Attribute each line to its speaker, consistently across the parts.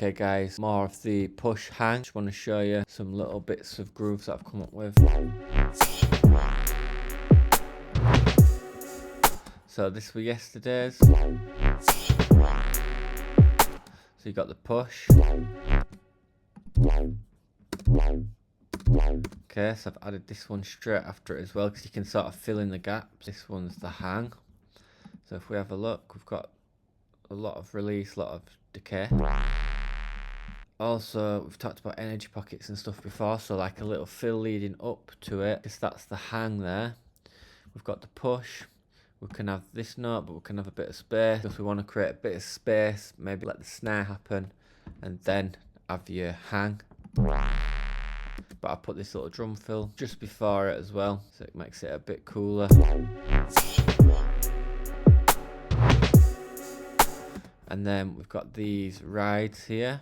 Speaker 1: Okay guys, more of the push hang. Just want to show you some little bits of grooves that I've come up with. So this were yesterday's. So you got the push. Okay, so I've added this one straight after it as well, because you can sort of fill in the gaps. This one's the hang. So if we have a look, we've got a lot of release, a lot of decay. Also, we've talked about energy pockets and stuff before, so like a little fill leading up to it, because that's the hang there. We've got the push. We can have this note, but we can have a bit of space. If we want to create a bit of space, maybe let the snare happen, and then have your hang. But I put this little drum fill just before it as well, so it makes it a bit cooler. And then we've got these rides here,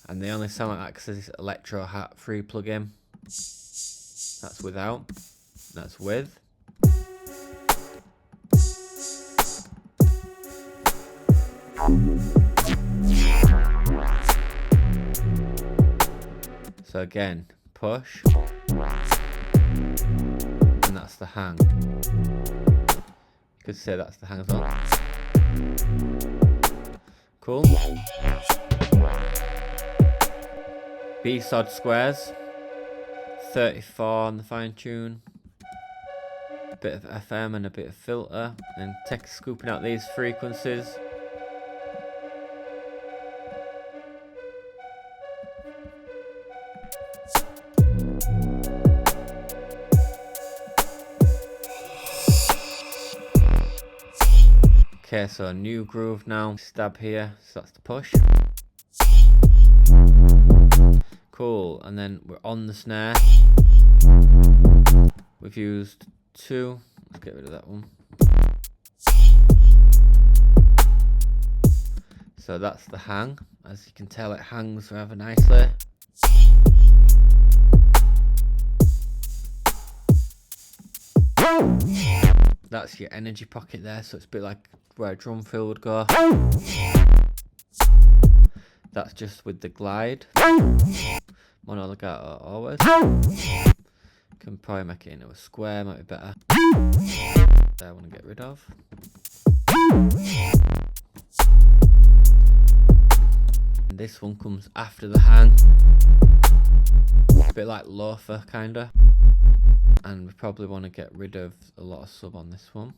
Speaker 1: and they only sound like that because this electro hat free plug-in. That's without, that's with. So again, push, and that's the hang. You could say that's the hang as well. Cool. B-sod squares, 34 on the fine tune, a bit of FM and a bit of filter, and scooping out these frequencies. Okay, so a new groove now, stab here, so that's the push. Cool, and then we're on the snare. We've used 2, let's get rid of that one. So that's the hang, as you can tell it hangs rather nicely. That's your energy pocket there, so it's a bit like where a drum fill would go. That's just with the glide. Mono legato always. Can probably make it into a square, might be better. That I want to get rid of. And this one comes after the hang. A bit like loafer kinda. And we probably want to get rid of a lot of sub on this one.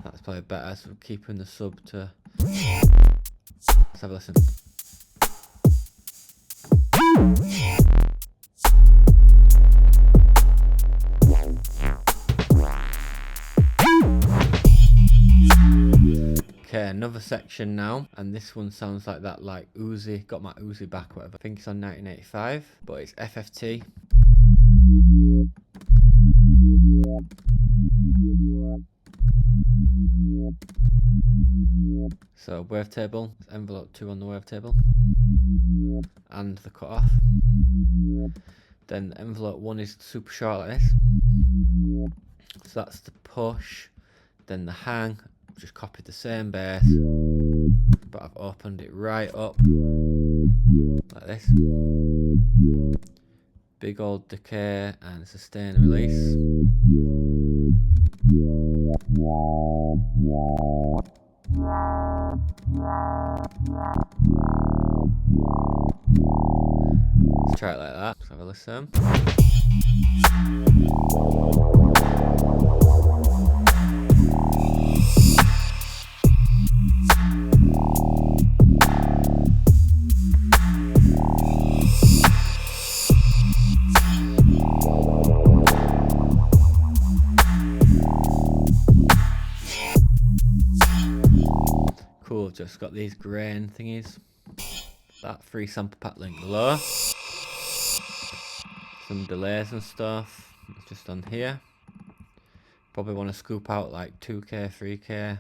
Speaker 1: That's probably better, so we're keeping the sub to... Let's have a listen. Okay, another section now, and this one sounds like that, like Uzi, got my Uzi back, whatever. I think it's on 1985, but it's FFT. So wavetable, envelope 2 on the wavetable, and the cutoff. Then envelope 1 is super short like this. So that's the push. Then the hang, just copied the same bass, but I've opened it right up like this. Big old decay and sustain and release. Let's try it like that. Let's have a listen. Cool, just got these grain thingies. That free sample pack link below. Some delays and stuff. It's just on here. Probably want to scoop out like 2K, 3K.